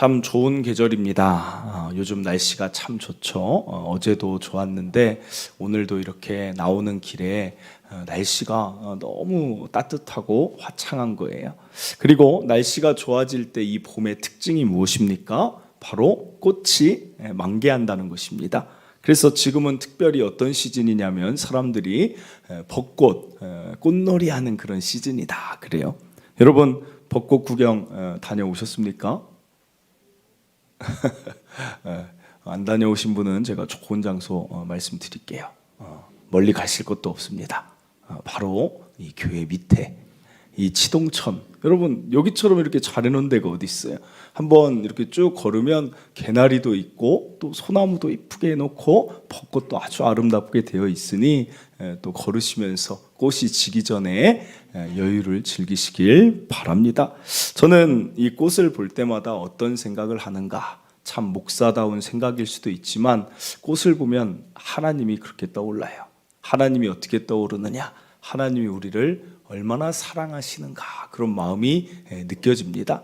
참 좋은 계절입니다. 요즘 날씨가 참 좋죠. 어제도 좋았는데 오늘도 이렇게 나오는 길에 날씨가 너무 따뜻하고 화창한 거예요. 그리고 날씨가 좋아질 때 이 봄의 특징이 무엇입니까? 바로 꽃이 만개한다는 것입니다. 그래서 지금은 특별히 어떤 시즌이냐면 사람들이 벚꽃, 꽃놀이 하는 그런 시즌이다. 그래요. 여러분 벚꽃 구경 다녀오셨습니까? 안 다녀오신 분은 제가 좋은 장소 말씀드릴게요. 멀리 가실 것도 없습니다. 바로 이 교회 밑에 이 치동천, 여러분 여기처럼 이렇게 잘 해놓은 데가 어디 있어요? 한번 이렇게 쭉 걸으면 개나리도 있고 또 소나무도 이쁘게 해놓고 벚꽃도 아주 아름답게 되어 있으니 또 걸으시면서 꽃이 지기 전에 여유를 즐기시길 바랍니다. 저는 이 꽃을 볼 때마다 어떤 생각을 하는가, 참 목사다운 생각일 수도 있지만 꽃을 보면 하나님이 그렇게 떠올라요. 하나님이 어떻게 떠오르느냐? 하나님이 우리를 얼마나 사랑하시는가, 그런 마음이 느껴집니다.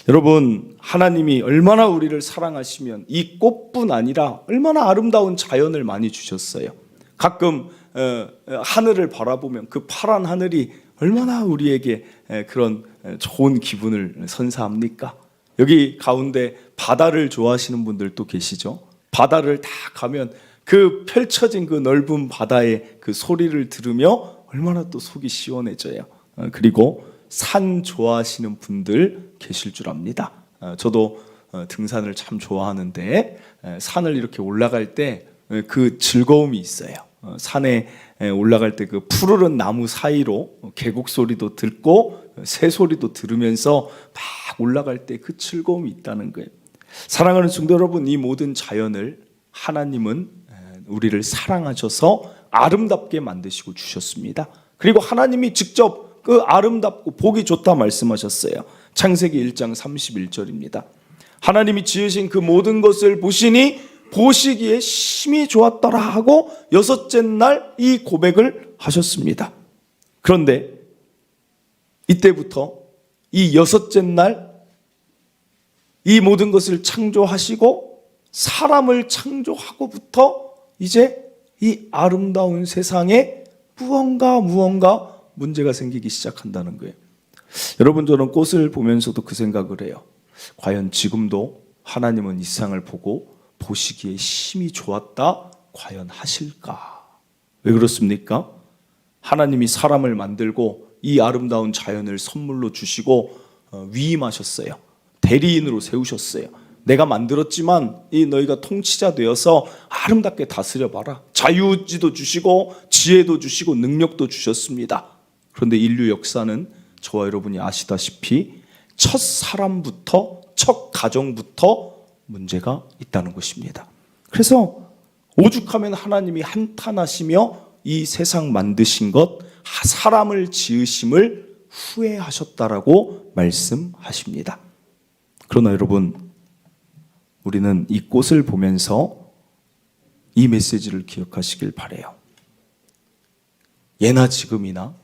여러분, 하나님이 얼마나 우리를 사랑하시면 이 꽃뿐 아니라 얼마나 아름다운 자연을 많이 주셨어요. 가끔 하늘을 바라보면 그 파란 하늘이 얼마나 우리에게 그런 좋은 기분을 선사합니까? 여기 가운데 바다를 좋아하시는 분들도 계시죠? 바다를 다 가면 그 펼쳐진 그 넓은 바다의 그 소리를 들으며 얼마나 또 속이 시원해져요. 그리고 산 좋아하시는 분들 계실 줄 압니다. 저도 등산을 참 좋아하는데 산을 이렇게 올라갈 때 그 즐거움이 있어요. 산에 올라갈 때 그 푸르른 나무 사이로 계곡 소리도 듣고 새 소리도 들으면서 막 올라갈 때 그 즐거움이 있다는 거예요. 사랑하는 성도 여러분, 이 모든 자연을 하나님은 우리를 사랑하셔서 아름답게 만드시고 주셨습니다. 그리고 하나님이 직접 그 아름답고 보기 좋다 말씀하셨어요. 창세기 1장 31절입니다. 하나님이 지으신 그 모든 것을 보시니 보시기에 심히 좋았더라 하고 여섯째 날 이 고백을 하셨습니다. 그런데 이때부터 이 여섯째 날 이 모든 것을 창조하시고 사람을 창조하고부터 이제 이 아름다운 세상에 무언가 문제가 생기기 시작한다는 거예요. 여러분, 저는 꽃을 보면서도 그 생각을 해요. 과연 지금도 하나님은 이 세상을 보고 보시기에 심히 좋았다 과연 하실까? 왜 그렇습니까? 하나님이 사람을 만들고 이 아름다운 자연을 선물로 주시고 위임하셨어요. 대리인으로 세우셨어요. 내가 만들었지만 이 너희가 통치자 되어서 아름답게 다스려봐라. 자유의지도 주시고 지혜도 주시고 능력도 주셨습니다. 그런데 인류 역사는 저와 여러분이 아시다시피 첫 사람부터, 첫 가정부터 문제가 있다는 것입니다. 그래서 오죽하면 하나님이 한탄하시며 이 세상 만드신 것, 사람을 지으심을 후회하셨다라고 말씀하십니다. 그러나 여러분, 우리는 이 꽃을 보면서 이 메시지를 기억하시길 바라요. 예나 지금이나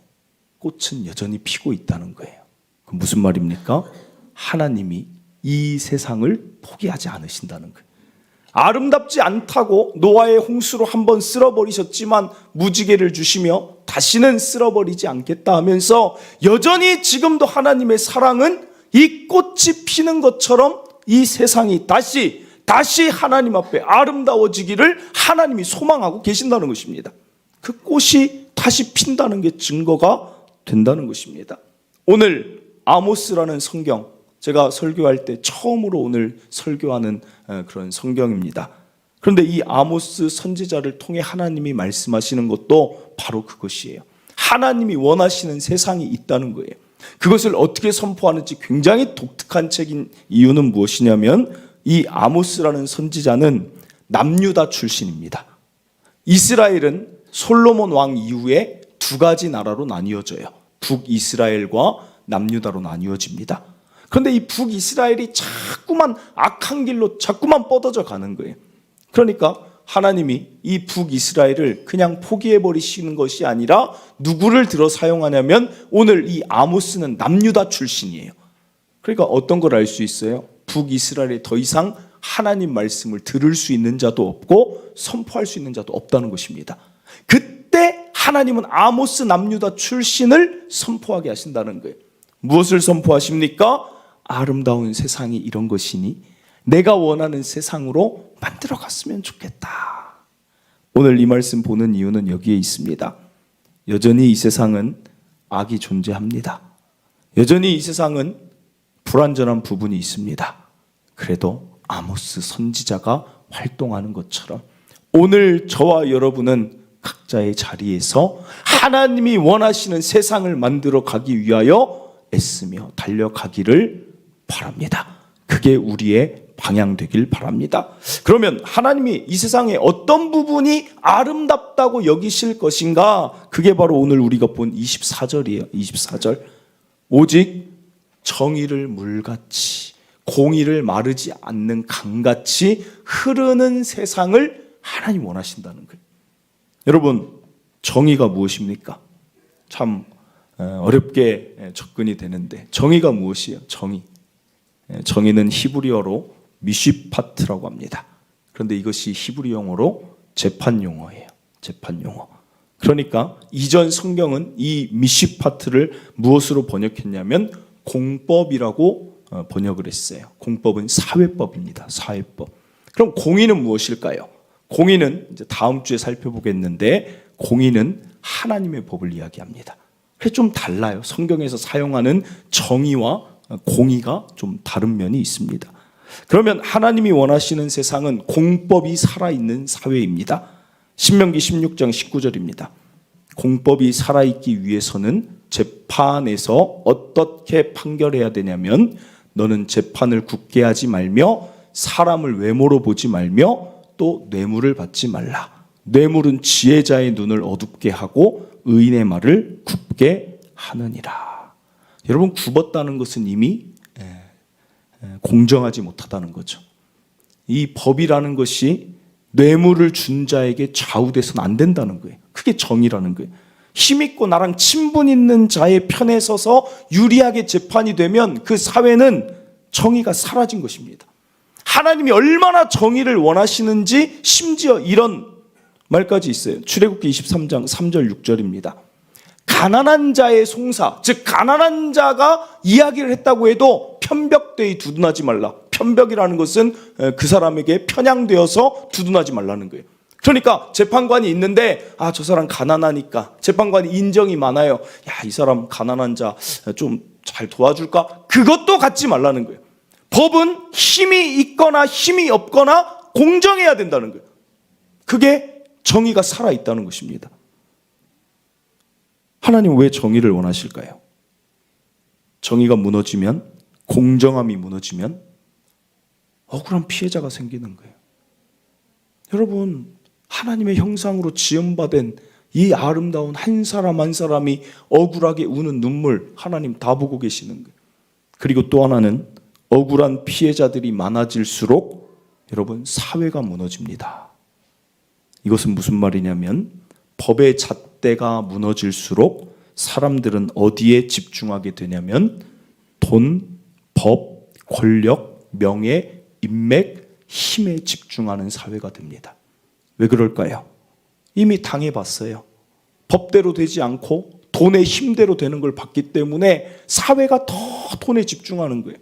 꽃은 여전히 피고 있다는 거예요. 그 무슨 말입니까? 하나님이 이 세상을 포기하지 않으신다는 거예요. 아름답지 않다고 노아의 홍수로 한번 쓸어버리셨지만 무지개를 주시며 다시는 쓸어버리지 않겠다 하면서 여전히 지금도 하나님의 사랑은 이 꽃이 피는 것처럼 이 세상이 다시 하나님 앞에 아름다워지기를 하나님이 소망하고 계신다는 것입니다. 그 꽃이 다시 핀다는 게 증거가 된다는 것입니다. 오늘 아모스라는 성경, 제가 설교할 때 처음으로 오늘 설교하는 그런 성경입니다. 그런데 이 아모스 선지자를 통해 하나님이 말씀하시는 것도 바로 그것이에요. 하나님이 원하시는 세상이 있다는 거예요. 그것을 어떻게 선포하는지 굉장히 독특한 책인 이유는 무엇이냐면 이 아모스라는 선지자는 남유다 출신입니다. 이스라엘은 솔로몬 왕 이후에 두 가지 나라로 나뉘어져요. 북이스라엘과 남유다로 나뉘어집니다. 그런데 이 북이스라엘이 자꾸만 악한 길로 자꾸만 뻗어져 가는 거예요. 그러니까 하나님이 이 북이스라엘을 그냥 포기해버리시는 것이 아니라 누구를 들어 사용하냐면 오늘 이 아모스는 남유다 출신이에요. 그러니까 어떤 걸 알 수 있어요? 북이스라엘에 더 이상 하나님 말씀을 들을 수 있는 자도 없고 선포할 수 있는 자도 없다는 것입니다. 그때 하나님은 아모스 남유다 출신을 선포하게 하신다는 거예요. 무엇을 선포하십니까? 아름다운 세상이 이런 것이니 내가 원하는 세상으로 만들어 갔으면 좋겠다. 오늘 이 말씀 보는 이유는 여기에 있습니다. 여전히 이 세상은 악이 존재합니다. 여전히 이 세상은 불완전한 부분이 있습니다. 그래도 아모스 선지자가 활동하는 것처럼 오늘 저와 여러분은 각자의 자리에서 하나님이 원하시는 세상을 만들어 가기 위하여 애쓰며 달려가기를 바랍니다. 그게 우리의 방향 되길 바랍니다. 그러면 하나님이 이 세상의 어떤 부분이 아름답다고 여기실 것인가? 그게 바로 오늘 우리가 본 24절이에요. 24절. 오직 정의를 물같이 공의를 마르지 않는 강같이 흐르는 세상을 하나님 원하신다는 거예요. 여러분, 정의가 무엇입니까? 참 어렵게 접근이 되는데 정의가 무엇이에요? 정의는 히브리어로 미시파트라고 합니다. 그런데 이것이 히브리 용어로 재판 용어예요. 재판 용어. 그러니까 이전 성경은 이 미시파트를 무엇으로 번역했냐면 공법이라고 번역을 했어요. 공법은 사회법입니다. 사회법. 그럼 공의는 무엇일까요? 공의는 이제 다음 주에 살펴보겠는데 공의는 하나님의 법을 이야기합니다. 그래서 좀 달라요. 성경에서 사용하는 정의와 공의가 좀 다른 면이 있습니다. 그러면 하나님이 원하시는 세상은 공법이 살아있는 사회입니다. 신명기 16장 19절입니다. 공법이 살아있기 위해서는 재판에서 어떻게 판결해야 되냐면 너는 재판을 굳게 하지 말며 사람을 외모로 보지 말며 또 뇌물을 받지 말라. 뇌물은 지혜자의 눈을 어둡게 하고 의인의 말을 굽게 하느니라. 여러분, 굽었다는 것은 이미 공정하지 못하다는 거죠. 이 법이라는 것이 뇌물을 준 자에게 좌우돼서는 안 된다는 거예요. 그게 정의라는 거예요. 힘있고 나랑 친분 있는 자의 편에 서서 유리하게 재판이 되면 그 사회는 정의가 사라진 것입니다. 하나님이 얼마나 정의를 원하시는지 심지어 이런 말까지 있어요. 출애굽기 23장 3절 6절입니다. 가난한 자의 송사, 즉 가난한 자가 이야기를 했다고 해도 편벽되이 두둔하지 말라. 편벽이라는 것은 그 사람에게 편향되어서 두둔하지 말라는 거예요. 그러니까 재판관이 있는데 저 사람 가난하니까 재판관이 인정이 많아요. 야, 이 사람 가난한 자 좀 잘 도와줄까? 그것도 갖지 말라는 거예요. 법은 힘이 있거나 힘이 없거나 공정해야 된다는 거예요. 그게 정의가 살아있다는 것입니다. 하나님 왜 정의를 원하실까요? 정의가 무너지면, 공정함이 무너지면 억울한 피해자가 생기는 거예요. 여러분, 하나님의 형상으로 지음받은 이 아름다운 한 사람 한 사람이 억울하게 우는 눈물 하나님 다 보고 계시는 거예요. 그리고 또 하나는 억울한 피해자들이 많아질수록 여러분 사회가 무너집니다. 이것은 무슨 말이냐면 법의 잣대가 무너질수록 사람들은 어디에 집중하게 되냐면 돈, 법, 권력, 명예, 인맥, 힘에 집중하는 사회가 됩니다. 왜 그럴까요? 이미 당해봤어요. 법대로 되지 않고 돈의 힘대로 되는 걸 봤기 때문에 사회가 더 돈에 집중하는 거예요.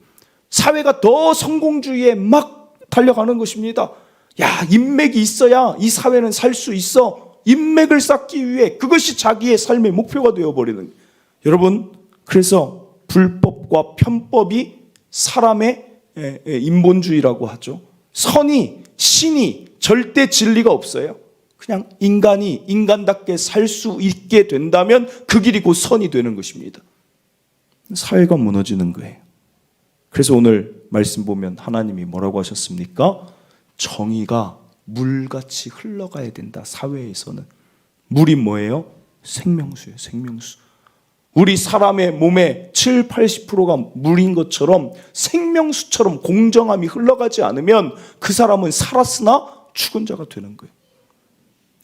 사회가 더 성공주의에 막 달려가는 것입니다. 야, 인맥이 있어야 이 사회는 살 수 있어. 인맥을 쌓기 위해 그것이 자기의 삶의 목표가 되어버리는 거예요. 여러분, 그래서 불법과 편법이 사람의 인본주의라고 하죠. 선이, 신이 절대 진리가 없어요. 그냥 인간이 인간답게 살 수 있게 된다면 그 길이 곧 선이 되는 것입니다. 사회가 무너지는 거예요. 그래서 오늘 말씀 보면 하나님이 뭐라고 하셨습니까? 정의가 물같이 흘러가야 된다. 사회에서는. 물이 뭐예요? 생명수예요. 생명수. 우리 사람의 몸의 7, 80%가 물인 것처럼 생명수처럼 공정함이 흘러가지 않으면 그 사람은 살았으나 죽은 자가 되는 거예요.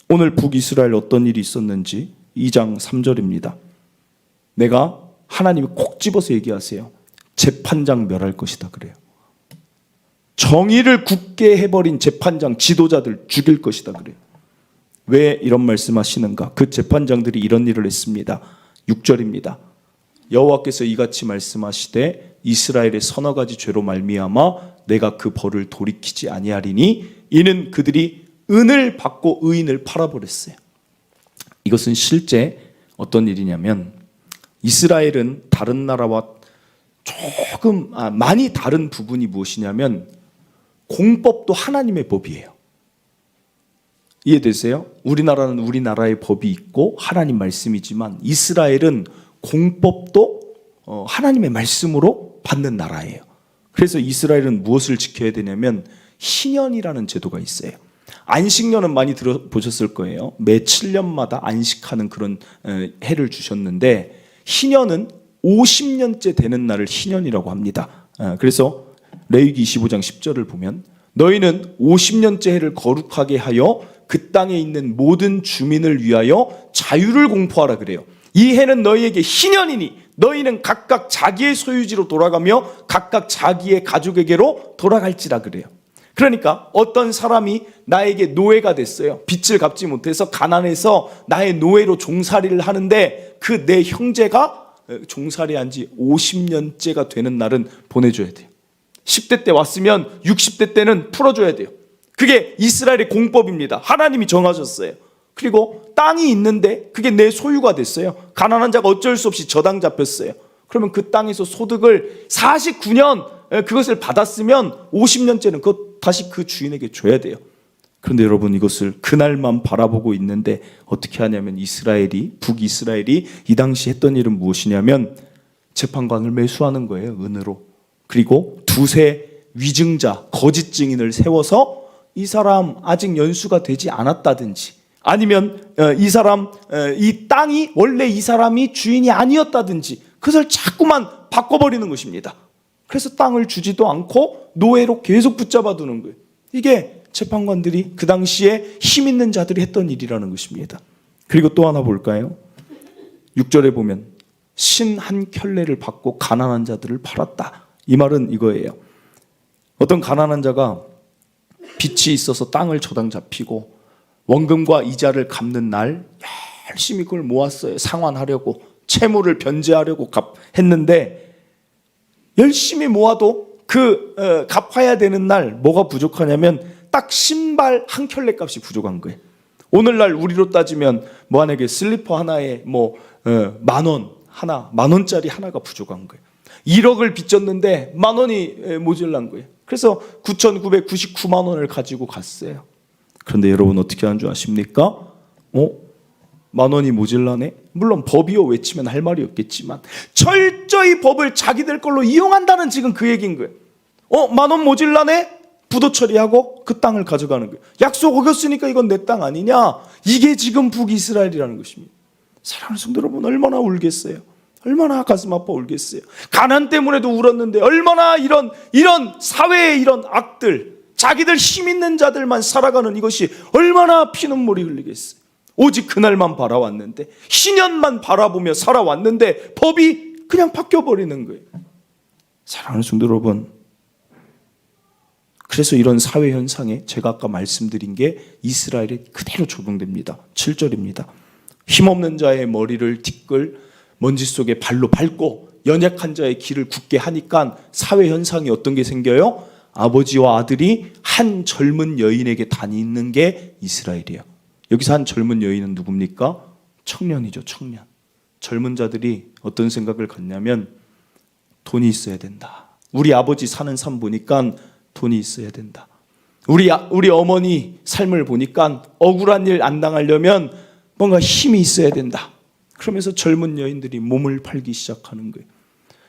오늘 북이스라엘 어떤 일이 있었는지 2장 3절입니다. 내가 하나님이 콕 집어서 얘기하세요. 재판장 멸할 것이다 그래요. 정의를 굳게 해버린 재판장 지도자들 죽일 것이다 그래요. 왜 이런 말씀하시는가? 그 재판장들이 이런 일을 했습니다. 6절입니다. 여호와께서 이같이 말씀하시되 이스라엘의 서너 가지 죄로 말미암아 내가 그 벌을 돌이키지 아니하리니 이는 그들이 은을 받고 의인을 팔아버렸어요. 이것은 실제 어떤 일이냐면 이스라엘은 다른 나라와 조금 많이 다른 부분이 무엇이냐면 공법도 하나님의 법이에요. 이해되세요? 우리나라는 우리나라의 법이 있고 하나님 말씀이지만 이스라엘은 공법도 하나님의 말씀으로 받는 나라예요. 그래서 이스라엘은 무엇을 지켜야 되냐면 희년이라는 제도가 있어요. 안식년은 많이 들어보셨을 거예요. 매 7년마다 안식하는 그런 해를 주셨는데 희년은 50년째 되는 날을 희년이라고 합니다. 그래서 레위기 25장 10절을 보면 너희는 50년째 해를 거룩하게 하여 그 땅에 있는 모든 주민을 위하여 자유를 공포하라 그래요. 이 해는 너희에게 희년이니 너희는 각각 자기의 소유지로 돌아가며 각각 자기의 가족에게로 돌아갈지라 그래요. 그러니까 어떤 사람이 나에게 노예가 됐어요. 빚을 갚지 못해서 가난해서 나의 노예로 종살이를 하는데 그 내 형제가 종살이한 지 50년째가 되는 날은 보내줘야 돼요. 10대 때 왔으면 60대 때는 풀어줘야 돼요. 그게 이스라엘의 공법입니다. 하나님이 정하셨어요. 그리고 땅이 있는데 그게 내 소유가 됐어요. 가난한 자가 어쩔 수 없이 저당 잡혔어요. 그러면 그 땅에서 소득을 49년 그것을 받았으면 50년째는 그것 다시 그 주인에게 줘야 돼요. 그런데 여러분 이것을 그날만 바라보고 있는데 어떻게 하냐면 북이스라엘이 이 당시 했던 일은 무엇이냐면 재판관을 매수하는 거예요. 은으로. 그리고 두세 위증자, 거짓 증인을 세워서 이 사람 아직 연수가 되지 않았다든지 아니면 이 땅이 원래 이 사람이 주인이 아니었다든지 그것을 자꾸만 바꿔버리는 것입니다. 그래서 땅을 주지도 않고 노예로 계속 붙잡아 두는 거예요. 이게 재판관들이 그 당시에 힘 있는 자들이 했던 일이라는 것입니다. 그리고 또 하나 볼까요? 6절에 보면 신 한 켤레를 받고 가난한 자들을 팔았다. 이 말은 이거예요. 어떤 가난한 자가 빚이 있어서 땅을 저당 잡히고 원금과 이자를 갚는 날 열심히 그걸 모았어요. 상환하려고 채무를 변제하려고 했는데 열심히 모아도 갚아야 되는 날 뭐가 부족하냐면 딱 신발 한 켤레 값이 부족한 거예요. 오늘날 우리로 따지면 만약에 슬리퍼 하나에 만 원짜리 하나가 부족한 거예요. 1억을 빚졌는데 만 원이 모자란 거예요. 그래서 9,999만 원을 가지고 갔어요. 그런데 여러분 어떻게 하는 줄 아십니까? 만 원이 모자라네? 물론 법이요 외치면 할 말이 없겠지만 철저히 법을 자기들 걸로 이용한다는 지금 그 얘기인 거예요. 만 원 모자라네? 부도 처리하고 그 땅을 가져가는 거예요. 약속 어겼으니까 이건 내 땅 아니냐? 이게 지금 북이스라엘이라는 것입니다. 사랑하는 성도 여러분 얼마나 울겠어요? 얼마나 가슴 아파 울겠어요? 가난 때문에도 울었는데 얼마나 이런 사회의 이런 악들, 자기들 힘 있는 자들만 살아가는 이것이 얼마나 피눈물이 흘리겠어요? 오직 그날만 바라왔는데 희년만 바라보며 살아왔는데 법이 그냥 바뀌어버리는 거예요. 사랑하는 성도 여러분, 그래서 이런 사회 현상에 제가 아까 말씀드린 게 이스라엘에 그대로 적용됩니다. 7절입니다. 힘없는 자의 머리를 티끌 먼지 속에 발로 밟고 연약한 자의 길을 굳게 하니까 사회 현상이 어떤 게 생겨요? 아버지와 아들이 한 젊은 여인에게 다니는 게 이스라엘이에요. 여기서 한 젊은 여인은 누굽니까? 청년이죠. 청년. 젊은 자들이 어떤 생각을 갖냐면 돈이 있어야 된다. 우리 아버지 사는 삶 보니까 돈이 있어야 된다. 우리 어머니 삶을 보니까 억울한 일 안 당하려면 뭔가 힘이 있어야 된다. 그러면서 젊은 여인들이 몸을 팔기 시작하는 거예요.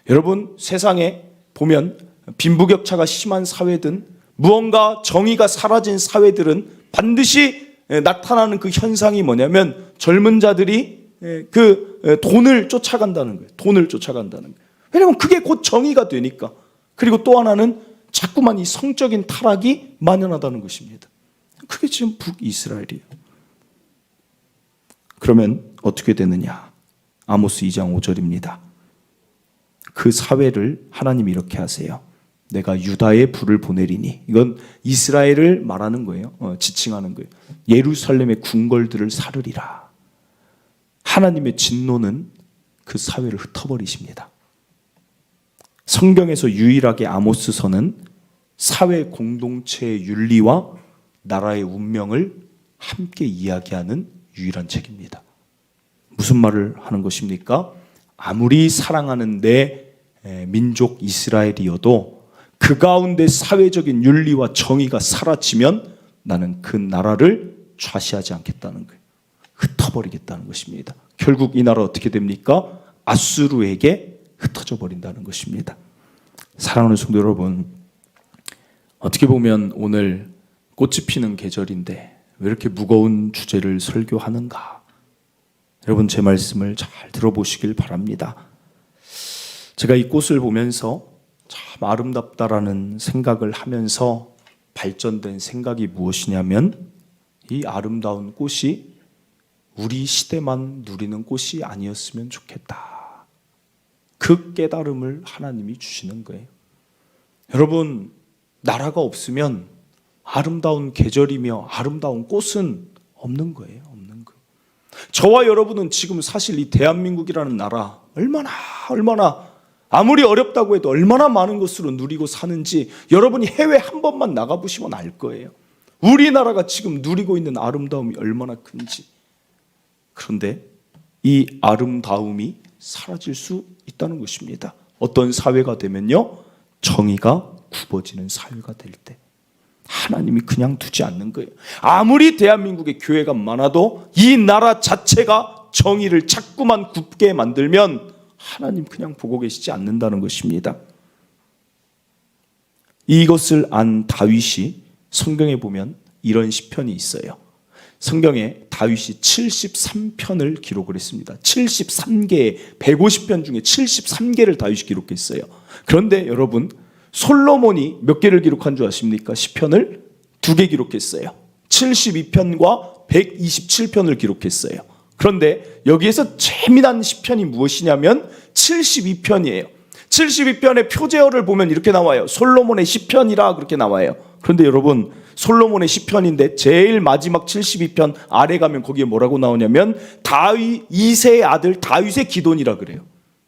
여러분 세상에 보면 빈부격차가 심한 사회든 무언가 정의가 사라진 사회들은 반드시 나타나는 그 현상이 뭐냐면 젊은 자들이 그 돈을 쫓아간다는 거예요. 돈을 쫓아간다는 거예요. 왜냐하면 그게 곧 정의가 되니까. 그리고 또 하나는 자꾸만 이 성적인 타락이 만연하다는 것입니다. 그게 지금 북이스라엘이에요. 그러면 어떻게 되느냐? 아모스 2장 5절입니다. 그 사회를 하나님이 이렇게 하세요. 내가 유다에 불을 보내리니. 이건 이스라엘을 말하는 거예요. 지칭하는 거예요. 예루살렘의 궁궐들을 사르리라. 하나님의 진노는 그 사회를 흩어버리십니다. 성경에서 유일하게 아모스서는 사회 공동체의 윤리와 나라의 운명을 함께 이야기하는 유일한 책입니다. 무슨 말을 하는 것입니까? 아무리 사랑하는 내 민족 이스라엘이어도 그 가운데 사회적인 윤리와 정의가 사라지면 나는 그 나라를 좌시하지 않겠다는 거예요. 흩어버리겠다는 것입니다. 결국 이 나라 어떻게 됩니까? 아수르에게 흩어져 버린다는 것입니다. 사랑하는 성도 여러분, 어떻게 보면 오늘 꽃이 피는 계절인데 왜 이렇게 무거운 주제를 설교하는가? 여러분, 제 말씀을 잘 들어보시길 바랍니다. 제가 이 꽃을 보면서 참 아름답다라는 생각을 하면서 발전된 생각이 무엇이냐면, 이 아름다운 꽃이 우리 시대만 누리는 꽃이 아니었으면 좋겠다. 그 깨달음을 하나님이 주시는 거예요. 여러분, 나라가 없으면 아름다운 계절이며 아름다운 꽃은 없는 거예요. 없는 거. 저와 여러분은 지금 사실 이 대한민국이라는 나라 얼마나 아무리 어렵다고 해도 얼마나 많은 것으로 누리고 사는지 여러분이 해외 한 번만 나가보시면 알 거예요. 우리나라가 지금 누리고 있는 아름다움이 얼마나 큰지. 그런데 이 아름다움이 사라질 수 있다는 것입니다. 어떤 사회가 되면요, 정의가 굽어지는 사회가 될 때 하나님이 그냥 두지 않는 거예요. 아무리 대한민국에 교회가 많아도 이 나라 자체가 정의를 자꾸만 굽게 만들면 하나님 그냥 보고 계시지 않는다는 것입니다. 이것을 안 다윗이 성경에 보면 이런 시편이 있어요. 성경에 다윗이 73편을 기록을 했습니다. 73개, 150편 중에 73개를 다윗이 기록했어요. 그런데 여러분, 솔로몬이 몇 개를 기록한 줄 아십니까? 시편을 2개 기록했어요. 72편과 127편을 기록했어요. 그런데 여기에서 재미난 시편이 무엇이냐면 72편이에요. 72편의 표제어를 보면 이렇게 나와요. 솔로몬의 시편이라 그렇게 나와요. 그런데 여러분, 솔로몬의 시편인데 제일 마지막 72편 아래 가면 거기에 뭐라고 나오냐면 다윗 2세의 아들 다윗의 기도니라 그래요.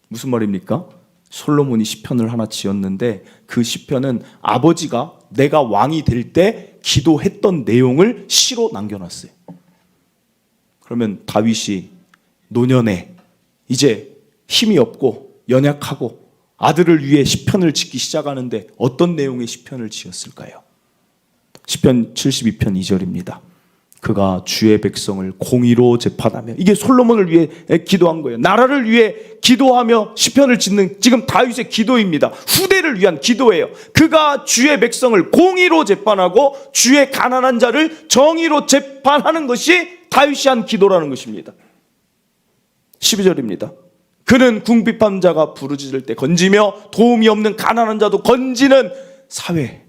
무슨 말입니까? 솔로몬이 시편을 하나 지었는데 그 시편은 아버지가 내가 왕이 될 때 기도했던 내용을 시로 남겨놨어요. 그러면 다윗이 노년에 이제 힘이 없고 연약하고 아들을 위해 시편을 짓기 시작하는데 어떤 내용의 시편을 지었을까요? 시편 72편 2절입니다. 그가 주의 백성을 공의로 재판하며, 이게 솔로몬을 위해 기도한 거예요. 나라를 위해 기도하며 시편을 짓는 지금 다윗의 기도입니다. 후대를 위한 기도예요. 그가 주의 백성을 공의로 재판하고 주의 가난한 자를 정의로 재판하는 것이 다윗이 한 기도라는 것입니다. 12절입니다. 그는 궁핍한 자가 부르짖을 때 건지며 도움이 없는 가난한 자도 건지는 사회,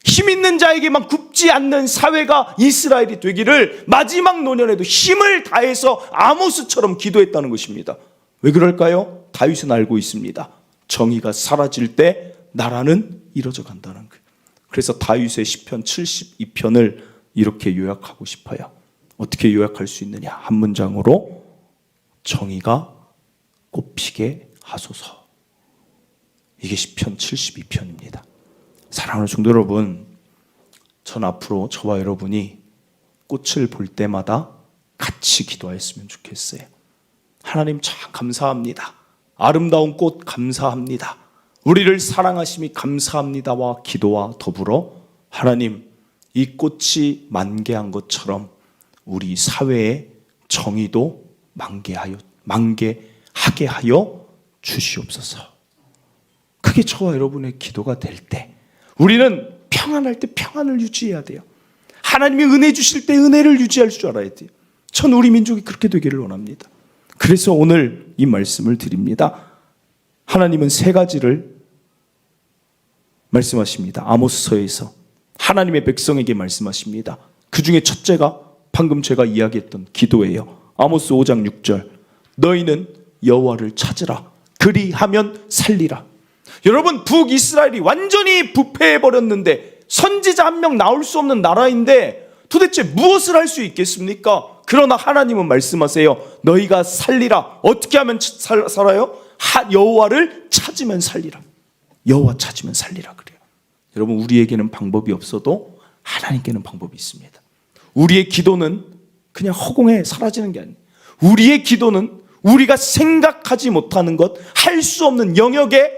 힘 있는 자에게만 굽지 않는 사회가 이스라엘이 되기를 마지막 노년에도 힘을 다해서 아모스처럼 기도했다는 것입니다. 왜 그럴까요? 다윗은 알고 있습니다. 정의가 사라질 때 나라는 이뤄져 간다는 거예요. 그래서 다윗의 시편 72편을 이렇게 요약하고 싶어요. 어떻게 요약할 수 있느냐? 한 문장으로, 정의가 꽃피게 하소서. 이게 시편 72편입니다. 사랑하는 성도 여러분, 전 앞으로 저와 여러분이 꽃을 볼 때마다 같이 기도했으면 좋겠어요. 하나님 참 감사합니다. 아름다운 꽃 감사합니다. 우리를 사랑하심이 감사합니다와 기도와 더불어 하나님, 이 꽃이 만개한 것처럼 우리 사회의 정의도 만개하게 하여 주시옵소서. 그게 저와 여러분의 기도가 될 때 우리는 평안할 때 평안을 유지해야 돼요. 하나님이 은혜 주실 때 은혜를 유지할 줄 알아야 돼요. 전 우리 민족이 그렇게 되기를 원합니다. 그래서 오늘 이 말씀을 드립니다. 하나님은 3가지를 말씀하십니다. 아모스서에서 하나님의 백성에게 말씀하십니다. 그 중에 첫째가 방금 제가 이야기했던 기도예요. 아모스 5장 6절, 너희는 여호와를 찾으라. 그리하면 살리라. 여러분, 북이스라엘이 완전히 부패해버렸는데 선지자 한 명 나올 수 없는 나라인데 도대체 무엇을 할 수 있겠습니까? 그러나 하나님은 말씀하세요. 너희가 살리라. 어떻게 하면 살아요? 여호와를 찾으면 살리라. 여호와 찾으면 살리라 그래요. 여러분, 우리에게는 방법이 없어도 하나님께는 방법이 있습니다. 우리의 기도는 그냥 허공에 사라지는 게 아니에요. 우리의 기도는 우리가 생각하지 못하는 것, 할 수 없는 영역에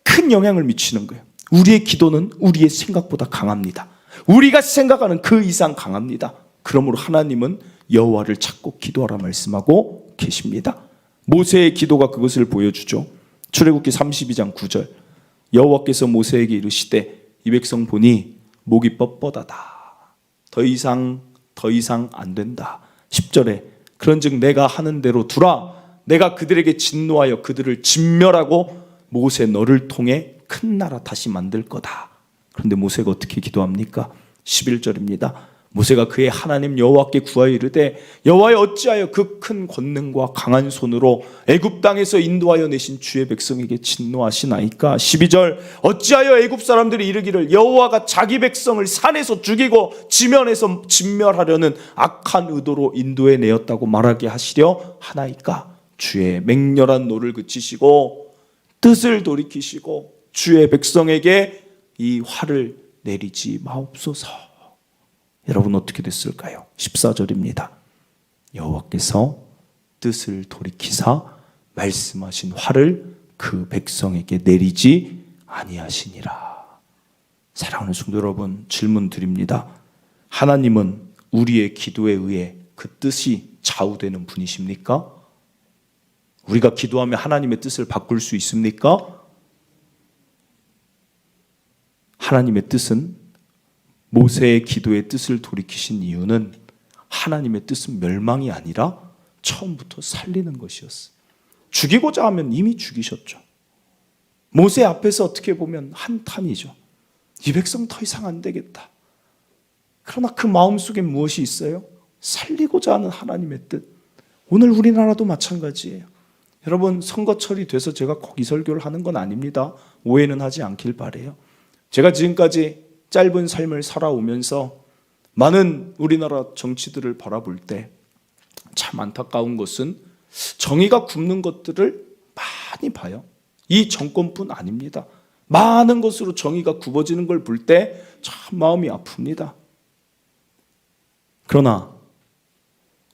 큰 영향을 미치는 거예요. 우리의 기도는 우리의 생각보다 강합니다. 우리가 생각하는 그 이상 강합니다. 그러므로 하나님은 여호와를 찾고 기도하라 말씀하고 계십니다. 모세의 기도가 그것을 보여주죠. 출애굽기 32장 9절. 여호와께서 모세에게 이르시되 이 백성 보니 목이 뻣뻣하다. 더 이상 안 된다. 10절에 그런즉 내가 하는 대로 두라. 내가 그들에게 진노하여 그들을 진멸하고 모세 너를 통해 큰 나라 다시 만들 거다. 그런데 모세가 어떻게 기도합니까? 11절입니다. 모세가 그의 하나님 여호와께 구하여 이르되 여호와여 어찌하여 그 큰 권능과 강한 손으로 애굽 땅에서 인도하여 내신 주의 백성에게 진노하시나이까. 12절 어찌하여 애굽 사람들이 이르기를 여호와가 자기 백성을 산에서 죽이고 지면에서 진멸하려는 악한 의도로 인도해 내었다고 말하게 하시려 하나이까. 주의 맹렬한 노를 그치시고 뜻을 돌이키시고 주의 백성에게 이 화를 내리지 마옵소서. 여러분, 어떻게 됐을까요? 14절입니다. 여호와께서 뜻을 돌이키사 말씀하신 화를 그 백성에게 내리지 아니하시니라. 사랑하는 성도 여러분, 질문 드립니다. 하나님은 우리의 기도에 의해 그 뜻이 좌우되는 분이십니까? 우리가 기도하며 하나님의 뜻을 바꿀 수 있습니까? 하나님의 뜻은, 모세의 기도의 뜻을 돌이키신 이유는 하나님의 뜻은 멸망이 아니라 처음부터 살리는 것이었어요. 죽이고자 하면 이미 죽이셨죠. 모세 앞에서 어떻게 보면 한탄이죠. 이 백성 더 이상 안 되겠다. 그러나 그 마음속에 무엇이 있어요? 살리고자 하는 하나님의 뜻. 오늘 우리나라도 마찬가지예요. 여러분, 선거철이 돼서 제가 꼭 이 설교를 하는 건 아닙니다. 오해는 하지 않길 바라요. 제가 지금까지 짧은 삶을 살아오면서 많은 우리나라 정치들을 바라볼 때 참 안타까운 것은 정의가 굽는 것들을 많이 봐요. 이 정권뿐 아닙니다. 많은 것으로 정의가 굽어지는 걸 볼 때 참 마음이 아픕니다. 그러나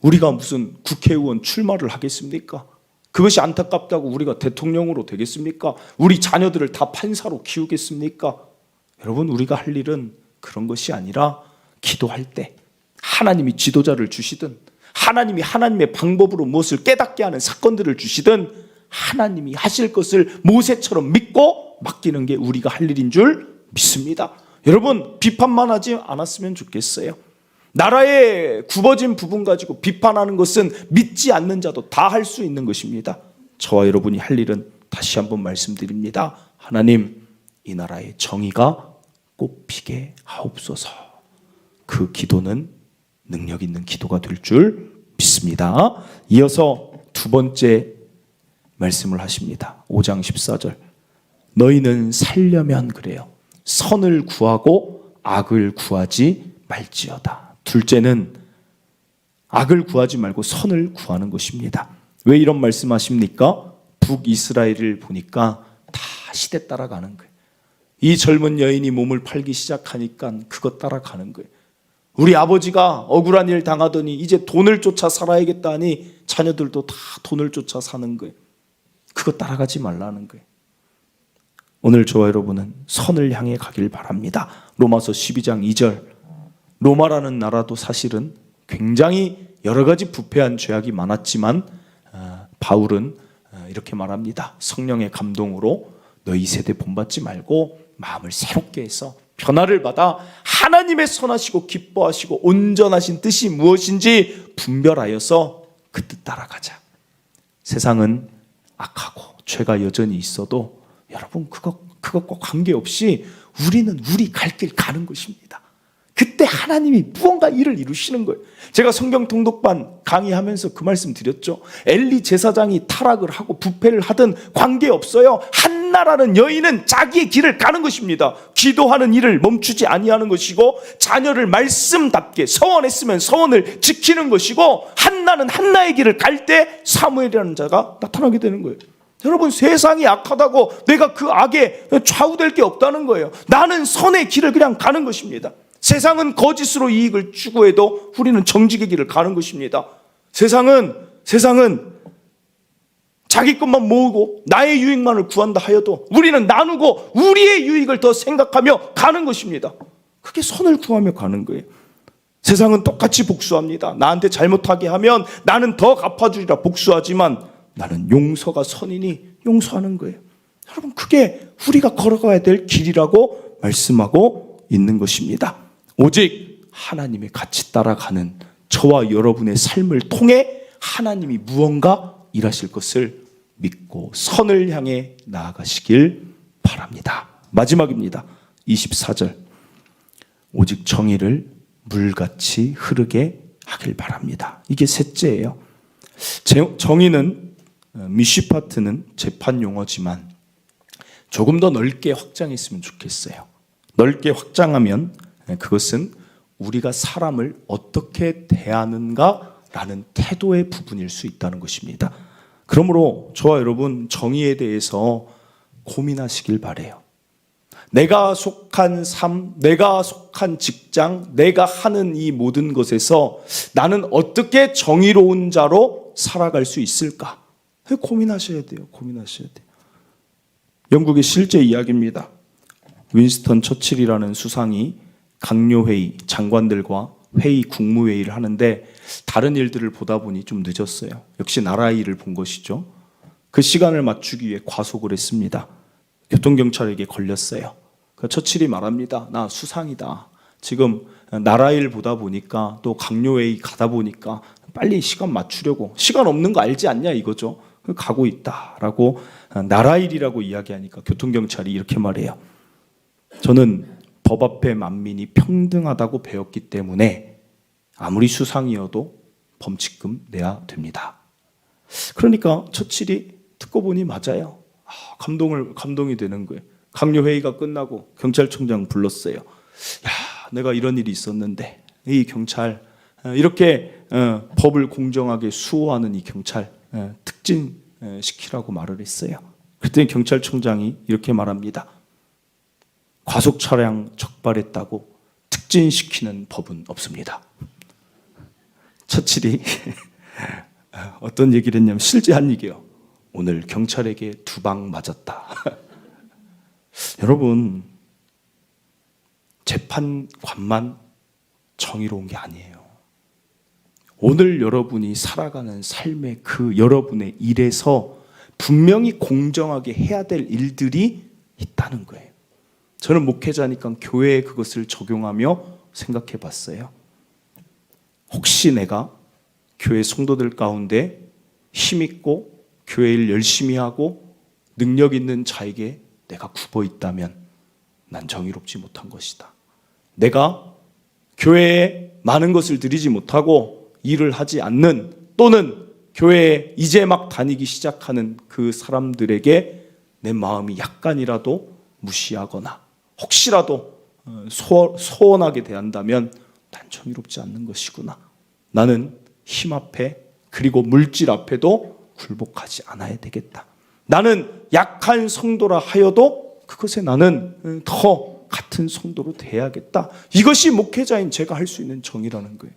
우리가 무슨 국회의원 출마를 하겠습니까? 그것이 안타깝다고 우리가 대통령으로 되겠습니까? 우리 자녀들을 다 판사로 키우겠습니까? 여러분, 우리가 할 일은 그런 것이 아니라 기도할 때 하나님이 지도자를 주시든 하나님이 하나님의 방법으로 무엇을 깨닫게 하는 사건들을 주시든 하나님이 하실 것을 모세처럼 믿고 맡기는 게 우리가 할 일인 줄 믿습니다. 여러분, 비판만 하지 않았으면 좋겠어요. 나라의 굽어진 부분 가지고 비판하는 것은 믿지 않는 자도 다 할 수 있는 것입니다. 저와 여러분이 할 일은 다시 한번 말씀드립니다. 하나님, 이 나라의 정의가 꽃피게 하옵소서. 그 기도는 능력 있는 기도가 될 줄 믿습니다. 이어서 두 번째 말씀을 하십니다. 5장 14절. 너희는 살려면 그래요. 선을 구하고 악을 구하지 말지어다. 둘째는 악을 구하지 말고 선을 구하는 것입니다. 왜 이런 말씀하십니까? 북이스라엘을 보니까 다 시대 따라가는 거예요. 이 젊은 여인이 몸을 팔기 시작하니까 그것 따라가는 거예요. 우리 아버지가 억울한 일 당하더니 이제 돈을 쫓아 살아야겠다 하니 자녀들도 다 돈을 쫓아 사는 거예요. 그것 따라가지 말라는 거예요. 오늘 저와 여러분은 선을 향해 가길 바랍니다. 로마서 12장 2절. 로마라는 나라도 사실은 굉장히 여러 가지 부패한 죄악이 많았지만 바울은 이렇게 말합니다. 성령의 감동으로 너희 세대 본받지 말고 마음을 새롭게 해서 변화를 받아 하나님의 선하시고 기뻐하시고 온전하신 뜻이 무엇인지 분별하여서 그 뜻 따라가자. 세상은 악하고 죄가 여전히 있어도 여러분 그것과 관계없이 우리는 우리 갈 길 가는 것입니다. 그때 하나님이 무언가 일을 이루시는 거예요. 제가 성경 통독반 강의하면서 그 말씀 드렸죠. 엘리 제사장이 타락을 하고 부패를 하든 관계없어요. 한 한나라는 여인은 자기의 길을 가는 것입니다. 기도하는 일을 멈추지 아니하는 것이고, 자녀를 말씀답게 서원했으면 서원을 지키는 것이고, 한나는 한나의 길을 갈 때 사무엘이라는 자가 나타나게 되는 거예요. 여러분, 세상이 악하다고 내가 그 악에 좌우될 게 없다는 거예요. 나는 선의 길을 그냥 가는 것입니다. 세상은 거짓으로 이익을 추구해도 우리는 정직의 길을 가는 것입니다. 세상은 자기 것만 모으고 나의 유익만을 구한다 하여도 우리는 나누고 우리의 유익을 더 생각하며 가는 것입니다. 그게 선을 구하며 가는 거예요. 세상은 똑같이 복수합니다. 나한테 잘못하게 하면 나는 더 갚아주리라 복수하지만, 나는 용서가 선이니 용서하는 거예요. 여러분, 그게 우리가 걸어가야 될 길이라고 말씀하고 있는 것입니다. 오직 하나님의 같이 따라가는 저와 여러분의 삶을 통해 하나님이 무언가 일하실 것을 믿고 선을 향해 나아가시길 바랍니다. 마지막입니다. 24절. 오직 정의를 물같이 흐르게 하길 바랍니다. 이게 셋째예요. 정의는, 미시파트는 재판 용어지만 조금 더 넓게 확장했으면 좋겠어요. 넓게 확장하면 그것은 우리가 사람을 어떻게 대하는가라는 태도의 부분일 수 있다는 것입니다. 그러므로 저와 여러분, 정의에 대해서 고민하시길 바라요. 내가 속한 삶, 내가 속한 직장, 내가 하는 이 모든 것에서 나는 어떻게 정의로운 자로 살아갈 수 있을까? 고민하셔야 돼요. 고민하셔야 돼요. 영국의 실제 이야기입니다. 윈스턴 처칠이라는 수상이 강요회의, 장관들과 회의, 국무회의를 하는데 다른 일들을 보다 보니 좀 늦었어요. 역시 나라 일을 본 것이죠. 그 시간을 맞추기 위해 과속을 했습니다. 교통경찰에게 걸렸어요. 처칠이 말합니다. 나 수상이다. 지금 나라 일 보다 보니까 또 강요회의 가다 보니까 빨리 시간 맞추려고, 시간 없는 거 알지 않냐 이거죠. 가고 있다라고 나라 일이라고 이야기하니까 교통경찰이 이렇게 말해요. 저는 법 앞에 만민이 평등하다고 배웠기 때문에 아무리 수상이어도 범칙금 내야 됩니다. 그러니까 처칠이 듣고 보니 맞아요. 감동이 되는 거예요. 강요회의가 끝나고 경찰청장 불렀어요. 야, 내가 이런 일이 있었는데 이 경찰, 이렇게 법을 공정하게 수호하는 이 경찰 특진시키라고 말을 했어요. 그때 경찰청장이 이렇게 말합니다. 과속 차량 적발했다고 특진시키는 법은 없습니다. 처칠이 어떤 얘기를 했냐면 실제 한 얘기예요. 오늘 경찰에게 2방 맞았다. 여러분, 재판관만 정의로운 게 아니에요. 오늘 여러분이 살아가는 삶의 그 여러분의 일에서 분명히 공정하게 해야 될 일들이 있다는 거예요. 저는 목회자니까 교회에 그것을 적용하며 생각해 봤어요. 혹시 내가 교회 성도들 가운데 힘있고 교회 일 열심히 하고 능력 있는 자에게 내가 굽어 있다면 난 정의롭지 못한 것이다. 내가 교회에 많은 것을 드리지 못하고 일을 하지 않는, 또는 교회에 이제 막 다니기 시작하는 그 사람들에게 내 마음이 약간이라도 무시하거나 혹시라도 소원하게 대한다면 난 정의롭지 않는 것이구나. 나는 힘 앞에 그리고 물질 앞에도 굴복하지 않아야 되겠다. 나는 약한 성도라 하여도 그것에 나는 더 같은 성도로 대해야겠다. 이것이 목회자인 제가 할 수 있는 정의라는 거예요.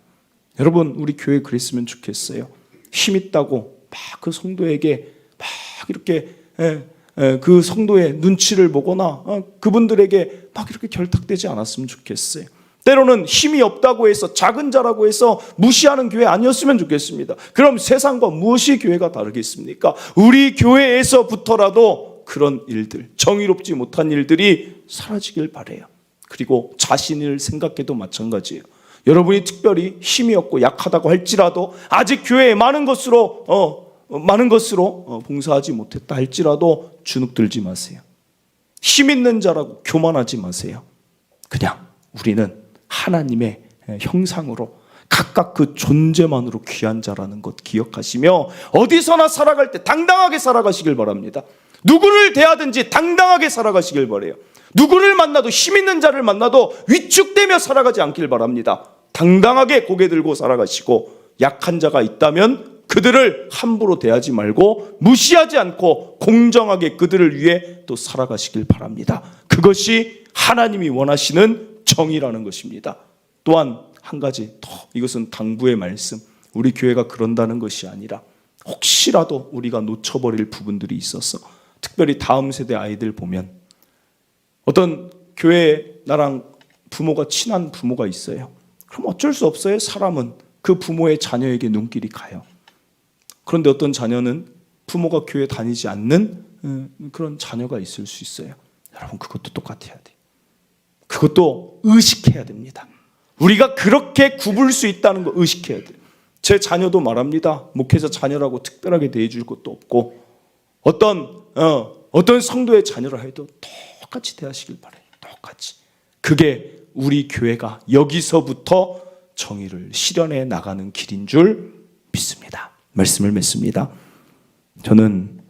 여러분, 우리 교회 그랬으면 좋겠어요. 힘 있다고 막 그 성도에게 막 이렇게 그 성도의 눈치를 보거나 그분들에게 막 이렇게 결탁되지 않았으면 좋겠어요. 때로는 힘이 없다고 해서 작은 자라고 해서 무시하는 교회 아니었으면 좋겠습니다. 그럼 세상과 무엇이 교회가 다르겠습니까? 우리 교회에서부터라도 그런 일들, 정의롭지 못한 일들이 사라지길 바라요. 그리고 자신을 생각해도 마찬가지예요. 여러분이 특별히 힘이 없고 약하다고 할지라도 아직 교회에 많은 것으로 봉사하지 못했다 할지라도 주눅들지 마세요. 힘 있는 자라고 교만하지 마세요. 그냥 우리는 하나님의 형상으로 각각 그 존재만으로 귀한 자라는 것 기억하시며 어디서나 살아갈 때 당당하게 살아가시길 바랍니다. 누구를 대하든지 당당하게 살아가시길 바라요. 누구를 만나도, 힘 있는 자를 만나도 위축되며 살아가지 않길 바랍니다. 당당하게 고개 들고 살아가시고, 약한 자가 있다면 그들을 함부로 대하지 말고 무시하지 않고 공정하게 그들을 위해 또 살아가시길 바랍니다. 그것이 하나님이 원하시는 정의라는 것입니다. 또한 한 가지 더, 이것은 당부의 말씀. 우리 교회가 그런다는 것이 아니라 혹시라도 우리가 놓쳐버릴 부분들이 있어서, 특별히 다음 세대 아이들 보면 어떤 교회에 나랑 부모가 친한 부모가 있어요. 그럼 어쩔 수 없어요. 사람은 그 부모의 자녀에게 눈길이 가요. 그런데 어떤 자녀는 부모가 교회 다니지 않는 그런 자녀가 있을 수 있어요. 여러분, 그것도 똑같아야 돼요. 그것도 의식해야 됩니다. 우리가 그렇게 굽을 수 있다는 거 의식해야 돼요. 제 자녀도 말합니다. 목회자 자녀라고 특별하게 대해줄 것도 없고, 어떤 성도의 자녀라 해도 똑같이 대하시길 바라요. 똑같이. 그게 우리 교회가 여기서부터 정의를 실현해 나가는 길인 줄 믿습니다. 말씀을 맺습니다. 저는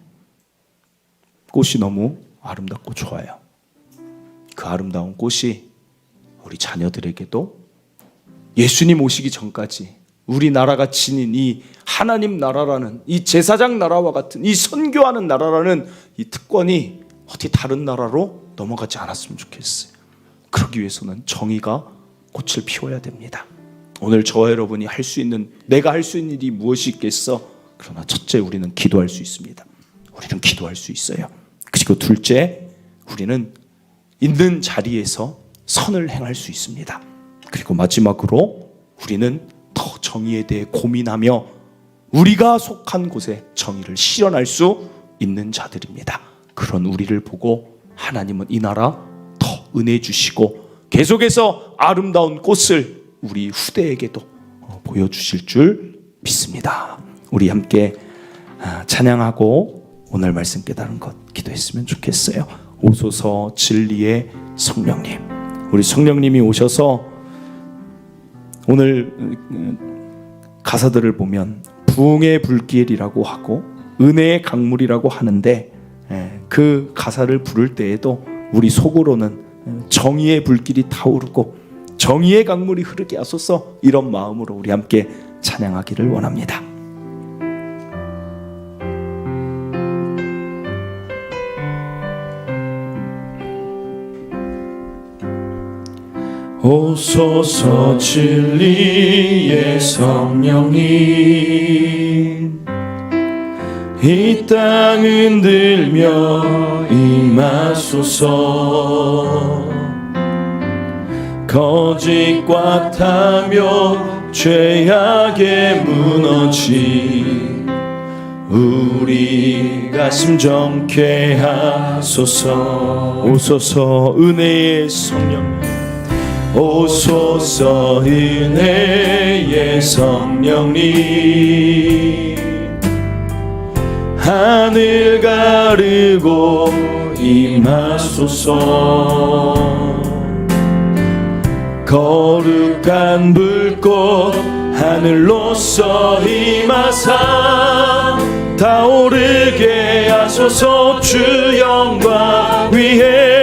꽃이 너무 아름답고 좋아요. 그 아름다운 꽃이 우리 자녀들에게도 예수님 오시기 전까지 우리나라가 지닌 이 하나님 나라라는, 이 제사장 나라와 같은, 이 선교하는 나라라는 이 특권이 어디 다른 나라로 넘어가지 않았으면 좋겠어요. 그러기 위해서는 정의가 꽃을 피워야 됩니다. 오늘 저와 여러분이 할 수 있는, 내가 할 수 있는 일이 무엇이 있겠어? 그러나 첫째, 우리는 기도할 수 있습니다. 우리는 기도할 수 있어요. 그리고 둘째, 우리는 있는 자리에서 선을 행할 수 있습니다. 그리고 마지막으로 우리는 더 정의에 대해 고민하며 우리가 속한 곳에 정의를 실현할 수 있는 자들입니다. 그런 우리를 보고 하나님은 이 나라 더 은혜 주시고 계속해서 아름다운 꽃을 우리 후대에게도 보여주실 줄 믿습니다. 우리 함께 찬양하고 오늘 말씀 깨달은 것 기도했으면 좋겠어요. 오소서 진리의 성령님, 우리 성령님이 오셔서 오늘 가사들을 보면 부흥의 불길이라고 하고 은혜의 강물이라고 하는데, 그 가사를 부를 때에도 우리 속으로는 정의의 불길이 타오르고 정의의 강물이 흐르게 하소서, 이런 마음으로 우리 함께 찬양하기를 원합니다. 오소서 진리의 성령님, 이 땅 흔들며 임하소서. 거짓과 타며 죄악에 무너진 우리 가슴 정케 하소서. 오소서 은혜의 성령님, 오소서 은혜의 성령님, 하늘 가르고 임하소서. 거룩한 불꽃 하늘로서 임하사 타오르게 하소서. 주 영광 위에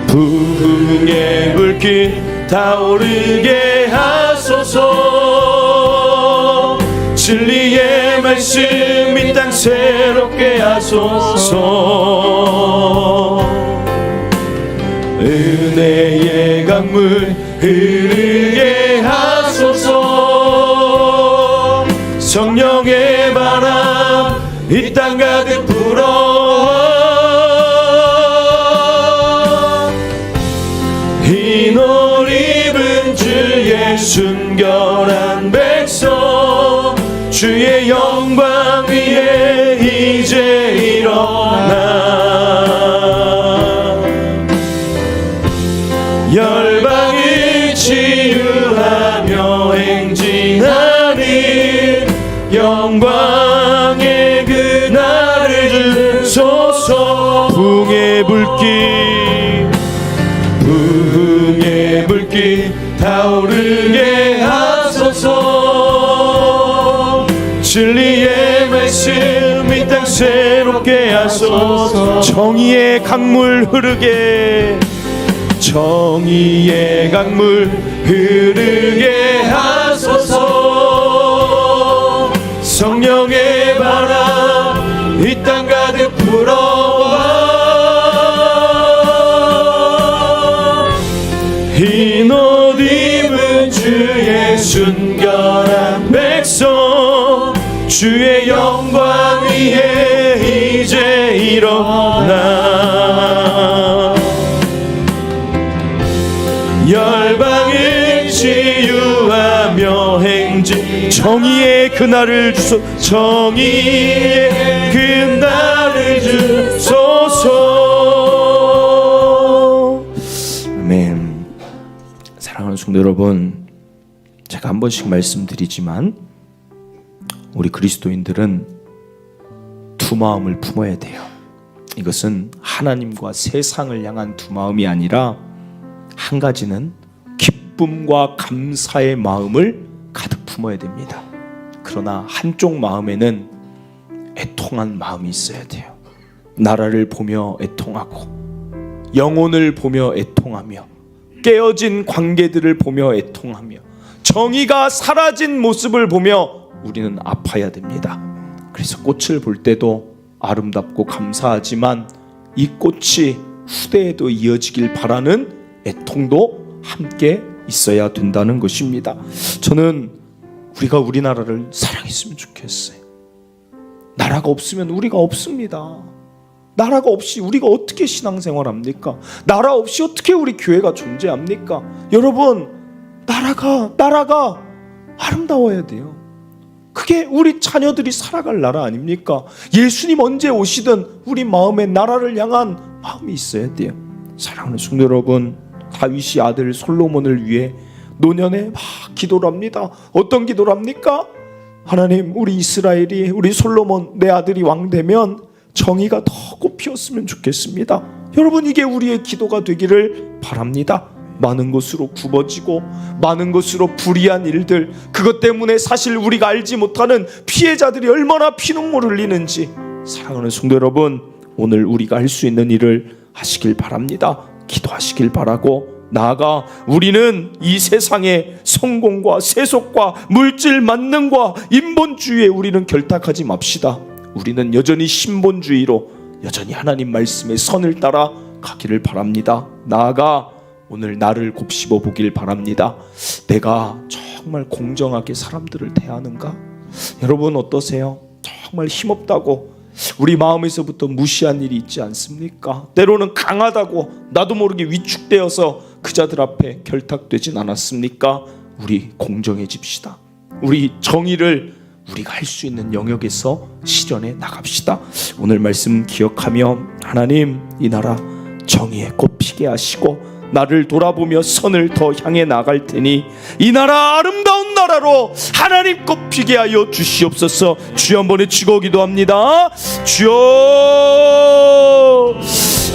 부흥의 불길 타오르게 하소서. 진리의 말씀 이 땅 새롭게 하소서. 은혜의 강물 흐르게 하소서. 성령의 바람 이 땅 가득 불어. 흰 옷 입은 주의 순결한 백성, 주의 영광 위에 이제 일어나 열방을 치유하며 행진하리. 영광의 그날을 주소서. 부흥의 불길, 부흥의 불길 타오르게 하소서. 진리의 말씀 새롭게 하소서. 정의의 강물 흐르게, 정의의 강물 흐르게 하소서. 성령의 바람 이 땅 가득 불어와, 흰 옷 입은 주의 순결한 백성, 주의 영광 위에 이제 일어나. 열방을 치유하며 행진, 정의의 그날을 주소, 정의의 그날을 주소서. 아멘. 사랑하는 성도 여러분, 제가 한 번씩 말씀드리지만 우리 그리스도인들은 두 마음을 품어야 돼요. 이것은 하나님과 세상을 향한 두 마음이 아니라, 한 가지는 기쁨과 감사의 마음을 가득 품어야 됩니다. 그러나 한쪽 마음에는 애통한 마음이 있어야 돼요. 나라를 보며 애통하고, 영혼을 보며 애통하며, 깨어진 관계들을 보며 애통하며, 정의가 사라진 모습을 보며 우리는 아파야 됩니다. 그래서 꽃을 볼 때도 아름답고 감사하지만 이 꽃이 후대에도 이어지길 바라는 애통도 함께 있어야 된다는 것입니다. 저는 우리가 우리나라를 사랑했으면 좋겠어요. 나라가 없으면 우리가 없습니다. 나라가 없이 우리가 어떻게 신앙생활 합니까? 나라 없이 어떻게 우리 교회가 존재합니까? 여러분, 나라가 아름다워야 돼요. 그게 우리 자녀들이 살아갈 나라 아닙니까? 예수님 언제 오시든 우리 마음에 나라를 향한 마음이 있어야 돼요. 사랑하는 성도 여러분, 다윗이 아들 솔로몬을 위해 노년에 막 기도를 합니다. 어떤 기도를 합니까? 하나님, 우리 이스라엘이, 우리 솔로몬 내 아들이 왕 되면 정의가 더 꽃피었으면 좋겠습니다. 여러분, 이게 우리의 기도가 되기를 바랍니다. 많은 것으로 굽어지고 많은 것으로 불의한 일들, 그것 때문에 사실 우리가 알지 못하는 피해자들이 얼마나 피눈물을 흘리는지, 사랑하는 성도 여러분, 오늘 우리가 할 수 있는 일을 하시길 바랍니다. 기도하시길 바라고, 나아가 우리는 이 세상의 성공과 세속과 물질 만능과 인본주의에 우리는 결탁하지 맙시다. 우리는 여전히 신본주의로 여전히 하나님 말씀의 선을 따라 가기를 바랍니다. 나아가 오늘 나를 곱씹어 보길 바랍니다. 내가 정말 공정하게 사람들을 대하는가? 여러분 어떠세요? 정말 힘없다고 우리 마음에서부터 무시한 일이 있지 않습니까? 때로는 강하다고 나도 모르게 위축되어서 그자들 앞에 결탁되진 않았습니까? 우리 공정해집시다. 우리 정의를 우리가 할 수 있는 영역에서 실현해 나갑시다. 오늘 말씀 기억하며 하나님, 이 나라 정의에 꽃 피게 하시고 나를 돌아보며 선을 더 향해 나갈 테니 이 나라 아름다운 나라로 하나님 꽃 피게 하여 주시옵소서. 주여 한번 외치고 기도합니다. 주여,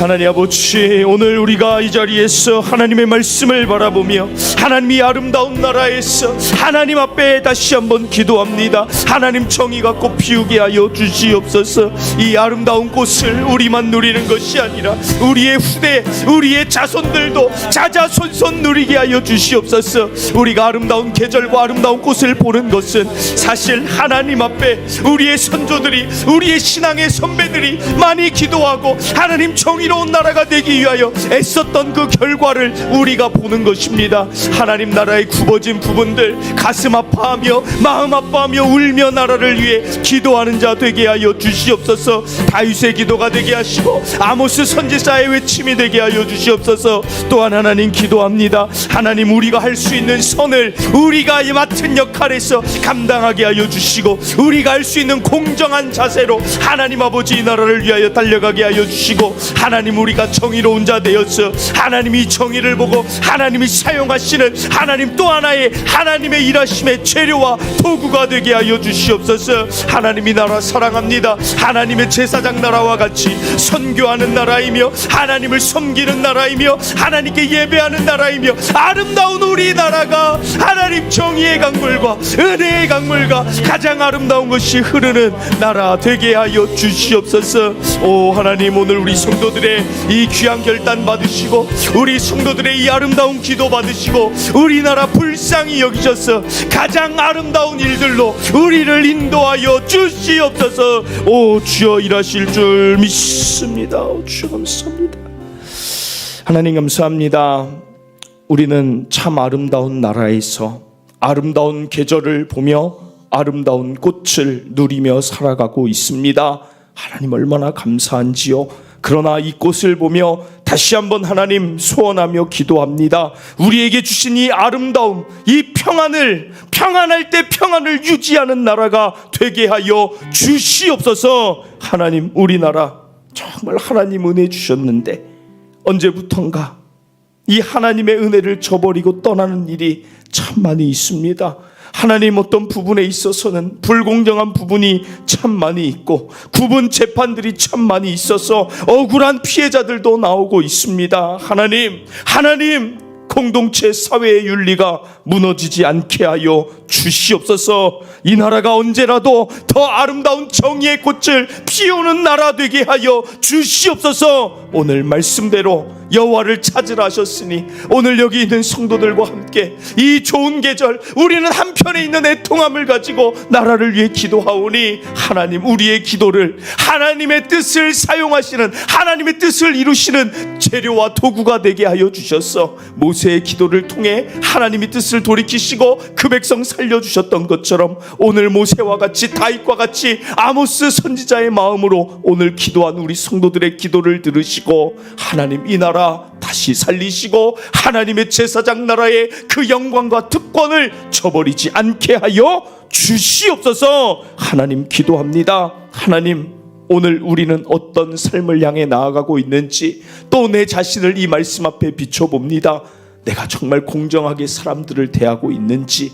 하나님 아버지, 오늘 우리가 이 자리에서 하나님의 말씀을 바라보며 하나님이 아름다운 나라에서 하나님 앞에 다시 한번 기도합니다. 하나님, 정의가 꽃 피우게 하여 주시옵소서. 이 아름다운 꽃을 우리만 누리는 것이 아니라 우리의 후대, 우리의 자손들도 자자손손 누리게 하여 주시옵소서. 우리가 아름다운 계절과 아름다운 꽃을 보는 것은 사실 하나님 앞에 우리의 선조들이, 우리의 신앙의 선배들이 많이 기도하고 하나님 정의로운 나라가 되기 위하여 애썼던 그 결과를 우리가 보는 것입니다. 하나님 나라의 굽어진 부분들, 가슴 아파하며 마음 아파하며 울며 나라를 위해 기도하는 자 되게 하여 주시옵소서. 다윗의 기도가 되게 하시고 아모스 선지자의 외침이 되게 하여 주시옵소서. 또한 하나님 기도합니다. 하나님, 우리가 할 수 있는 선을 우리가 맡은 역할에서 감당하게 하여 주시고 우리가 할 수 있는 공정한 자세로 하나님 아버지 이 나라를 위하여 달려가게 하여 주시고 하나님 하나님, 우리가 정의로운 자 되었어 하나님이 정의를 보고 하나님이 사용하시는 하나님 또 하나의 하나님의 일하심의 재료와 도구가 되게 하여 주시옵소서. 하나님이 나라 사랑합니다. 하나님의 제사장 나라와 같이 선교하는 나라이며 하나님을 섬기는 나라이며 하나님께 예배하는 나라이며 아름다운 우리나라가 하나님 정의의 강물과 은혜의 강물과 가장 아름다운 것이 흐르는 나라 되게 하여 주시옵소서. 오 하나님, 오늘 우리 성도들의 이 귀한 결단 받으시고 우리 성도들의 이 아름다운 기도 받으시고 우리나라 불쌍히 여기셔서 가장 아름다운 일들로 우리를 인도하여 주시옵소서. 오 주여, 일하실 줄 믿습니다. 오 주여 감사합니다. 하나님 감사합니다. 우리는 참 아름다운 나라에서 아름다운 계절을 보며 아름다운 꽃을 누리며 살아가고 있습니다. 하나님 얼마나 감사한지요. 그러나 이 꽃을 보며 다시 한번 하나님 소원하며 기도합니다. 우리에게 주신 이 아름다움, 이 평안을, 평안할 때 평안을 유지하는 나라가 되게 하여 주시옵소서. 하나님, 우리나라 정말 하나님 은혜 주셨는데 언제부턴가 이 하나님의 은혜를 저버리고 떠나는 일이 참 많이 있습니다. 하나님, 어떤 부분에 있어서는 불공정한 부분이 참 많이 있고 구분 재판들이 참 많이 있어서 억울한 피해자들도 나오고 있습니다. 하나님 공동체 사회의 윤리가 무너지지 않게 하여 주시옵소서. 이 나라가 언제라도 더 아름다운 정의의 꽃을 피우는 나라 되게 하여 주시옵소서. 오늘 말씀대로 여호와를 찾으라 하셨으니 오늘 여기 있는 성도들과 함께 이 좋은 계절 우리는 한편에 있는 애통함을 가지고 나라를 위해 기도하오니 하나님, 우리의 기도를 하나님의 뜻을 사용하시는 하나님의 뜻을 이루시는 재료와 도구가 되게 하여 주셔서 모세의 기도를 통해 하나님의 뜻을 돌이키시고 그 백성 살려주셨던 것처럼 오늘 모세와 같이 다윗과 같이 아모스 선지자의 마음으로 오늘 기도한 우리 성도들의 기도를 들으시고 하나님, 이 나라 다시 살리시고 하나님의 제사장 나라의 그 영광과 특권을 저버리지 않게 하여 주시옵소서. 하나님 기도합니다. 하나님, 오늘 우리는 어떤 삶을 향해 나아가고 있는지 또 내 자신을 이 말씀 앞에 비춰봅니다. 내가 정말 공정하게 사람들을 대하고 있는지,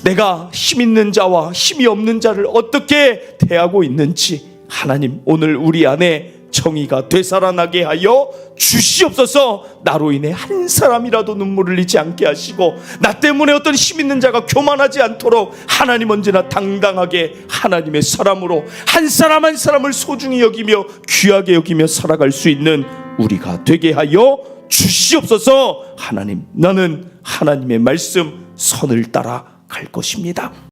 내가 힘 있는 자와 힘이 없는 자를 어떻게 대하고 있는지 하나님, 오늘 우리 안에 정의가 되살아나게 하여 주시옵소서. 나로 인해 한 사람이라도 눈물을 흘리지 않게 하시고 나 때문에 어떤 힘 있는 자가 교만하지 않도록 하나님 언제나 당당하게 하나님의 사람으로 한 사람 한 사람을 소중히 여기며 귀하게 여기며 살아갈 수 있는 우리가 되게 하여 주시옵소서. 하나님, 나는 하나님의 말씀 선을 따라 갈 것입니다.